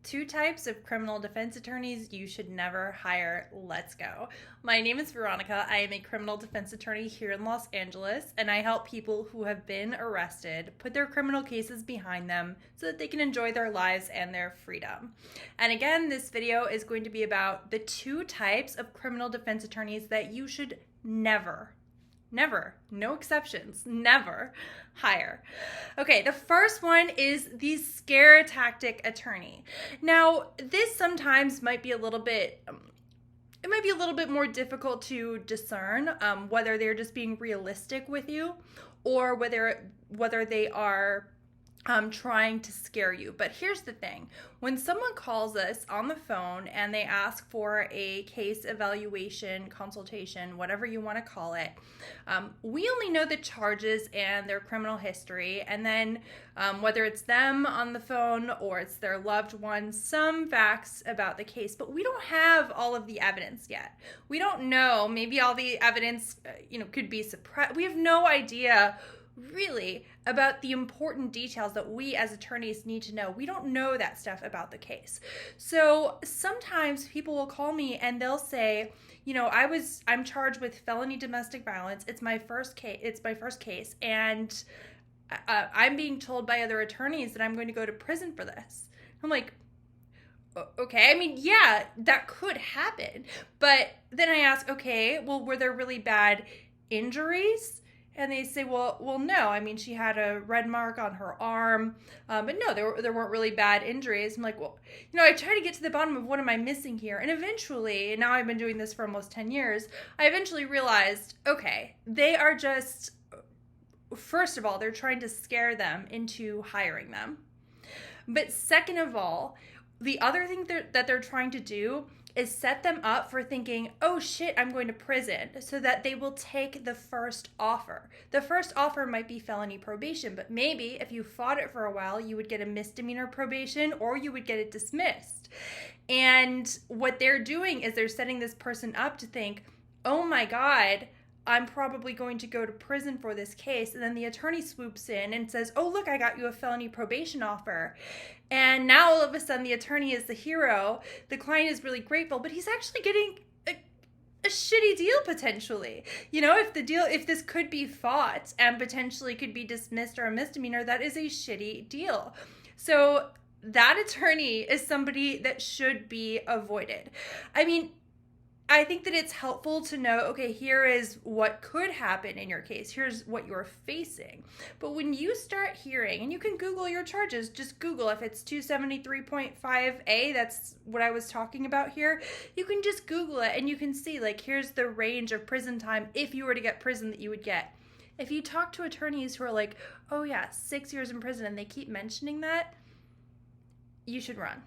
2 types of criminal defense attorneys you should never hire. Let's go. My name is Veronica. I am a criminal defense attorney here in Los Angeles, and I help people who have been arrested put their criminal cases behind them so that they can enjoy their lives and their freedom. And again, this video is going to be about the 2 types of criminal defense attorneys that you should never, no exceptions, never hire. Okay, the first one is the scare tactic attorney. Now, this sometimes might be a little bit, it might be a little bit more difficult to discern whether they're just being realistic with you or whether they are trying to scare you. But here's the thing. When someone calls us on the phone and they ask for a case evaluation, consultation, whatever you want to call it, we only know the charges and their criminal history. And then whether it's them on the phone or it's their loved one, some facts about the case. But we don't have all of the evidence yet. We don't know. Maybe all the evidence, could be suppressed. We have no idea really about the important details that we as attorneys need to know. We don't know that stuff about the case. So sometimes people will call me and they'll say, I'm charged with felony domestic violence. It's my first case. And I'm being told by other attorneys that I'm going to go to prison for this. I'm like, okay, yeah, that could happen. But then I ask, okay, well, were there really bad injuries? And they say, well, no. She had a red mark on her arm, but no, there weren't really bad injuries. I'm like, well, I try to get to the bottom of what am I missing here. And eventually, and now I've been doing this for almost 10 years, I eventually realized, okay, they are just, first of all, they're trying to scare them into hiring them. But second of all, the other thing that they're trying to do is set them up for thinking, oh shit, I'm going to prison, so that they will take the first offer. The first offer might be felony probation, but maybe if you fought it for a while, you would get a misdemeanor probation or you would get it dismissed. And what they're doing is they're setting this person up to think, oh my God, I'm probably going to go to prison for this case. And then the attorney swoops in and says, oh, look, I got you a felony probation offer. And now all of a sudden the attorney is the hero. The client is really grateful, but he's actually getting a shitty deal potentially. If this could be fought and potentially could be dismissed or a misdemeanor, that is a shitty deal. So that attorney is somebody that should be avoided. I think that it's helpful to know, okay, here is what could happen in your case. Here's what you're facing. But when you start hearing, and you can Google your charges, just Google if it's 273.5A, that's what I was talking about here. You can just Google it and you can see, here's the range of prison time if you were to get prison that you would get. If you talk to attorneys who are like, oh yeah, 6 years in prison, and they keep mentioning that, you should run.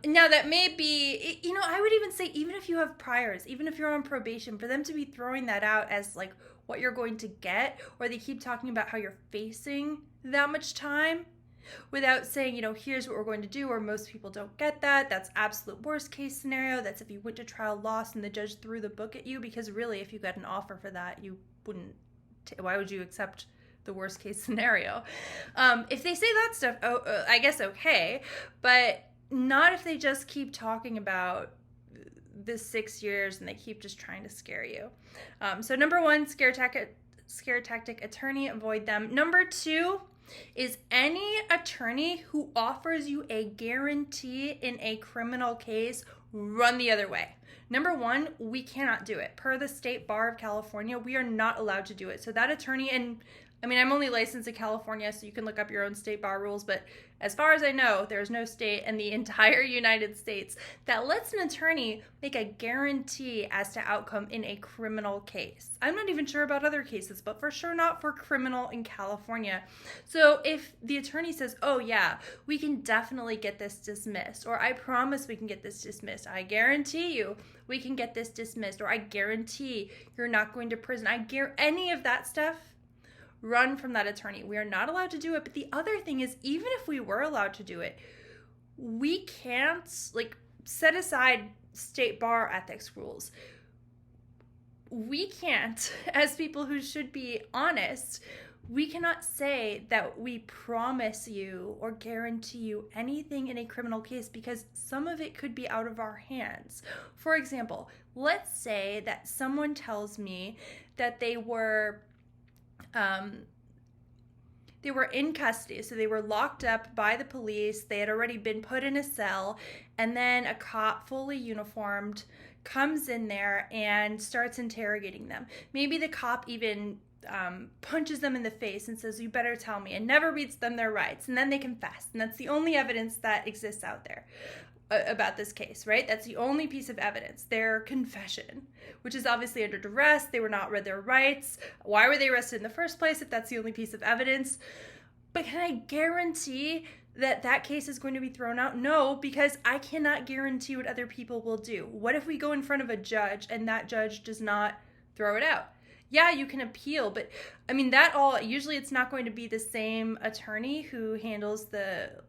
Now that may be, I would even say, even if you have priors, even if you're on probation, for them to be throwing that out as what you're going to get, or they keep talking about how you're facing that much time without saying, here's what we're going to do, or most people don't get that. That's absolute worst case scenario. That's if you went to trial, lost, and the judge threw the book at you, because really, if you got an offer for that, you wouldn't, why would you accept the worst case scenario? If they say that stuff, I guess okay, but not if they just keep talking about this 6 years and they keep just trying to scare you. So number 1, scare tactic attorney, avoid them. Number 2 is any attorney who offers you a guarantee in a criminal case, run the other way. Number 1, we cannot do it. Per the State Bar of California, we are not allowed to do it. So that attorney, and I'm only licensed in California, so you can look up your own state bar rules, but as far as I know, there's no state in the entire United States that lets an attorney make a guarantee as to outcome in a criminal case. I'm not even sure about other cases, but for sure not for criminal in California. So if the attorney says, oh yeah, we can definitely get this dismissed, or I promise we can get this dismissed, I guarantee you we can get this dismissed, or I guarantee you're not going to prison, any of that stuff, run from that attorney. We are not allowed to do it. But the other thing is, even if we were allowed to do it, we can't set aside state bar ethics rules. We can't, as people who should be honest, We cannot say that we promise you or guarantee you anything in a criminal case because some of it could be out of our hands. For example, let's say that someone tells me that they were in custody, so they were locked up by the police, they had already been put in a cell, and then a cop fully uniformed comes in there and starts interrogating them. Maybe the cop even punches them in the face and says, "You better tell me," and never reads them their rights, and then they confess, and that's the only evidence that exists out there about this case, right? That's the only piece of evidence, their confession, which is obviously under duress. They were not read their rights. Why were they arrested in the first place if that's the only piece of evidence? But can I guarantee that that case is going to be thrown out? No, because I cannot guarantee what other people will do. What if we go in front of a judge and that judge does not throw it out? Yeah, you can appeal, but I mean, usually it's not going to be the same attorney who handles the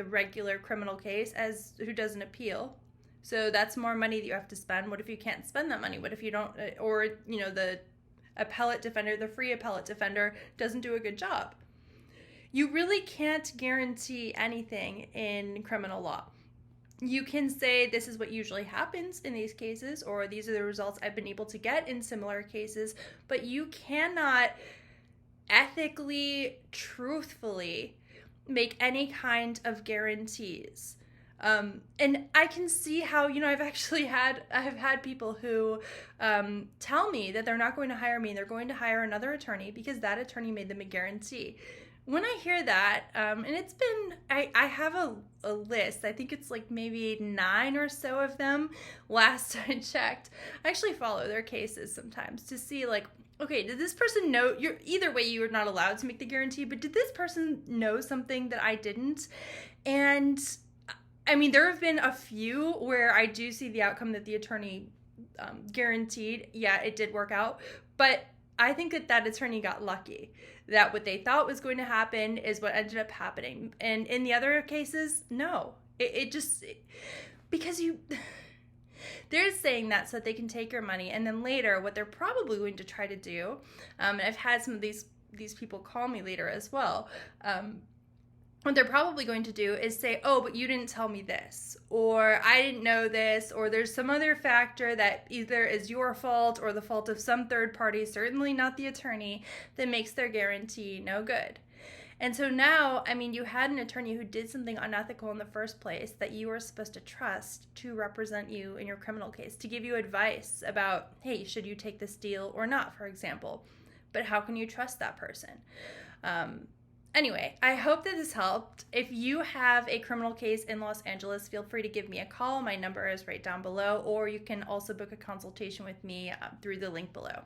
regular criminal case as who does an appeal. So that's more money that you have to spend. What if you can't spend that money? What if you don't, or, the appellate defender, the free appellate defender doesn't do a good job? You really can't guarantee anything in criminal law. You can say this is what usually happens in these cases, or these are the results I've been able to get in similar cases, but you cannot ethically, truthfully make any kind of guarantees. And I can see how, I've had people who tell me that they're not going to hire me, they're going to hire another attorney because that attorney made them a guarantee. When I hear that, and it's been, I have a list, I think it's like maybe 9 or so of them last I checked. I actually follow their cases sometimes to see okay, did this person know, either way you're not allowed to make the guarantee, but did this person know something that I didn't? And I mean, there have been a few where I do see the outcome that the attorney guaranteed. Yeah, it did work out, but I think that attorney got lucky, that what they thought was going to happen is what ended up happening. And in the other cases, no. Because they're saying that so that they can take your money, and then later what they're probably going to try to do, and I've had some of these people call me later as well, what they're probably going to do is say, "Oh, but you didn't tell me this," or "I didn't know this," or "There's some other factor that either is your fault or the fault of some third party, certainly not the attorney, that makes their guarantee no good." And so now, I mean, you had an attorney who did something unethical in the first place that you were supposed to trust to represent you in your criminal case, to give you advice about, hey, should you take this deal or not, for example. But how can you trust that person? Anyway, I hope that this helped. If you have a criminal case in Los Angeles, feel free to give me a call. My number is right down below, or you can also book a consultation with me through the link below.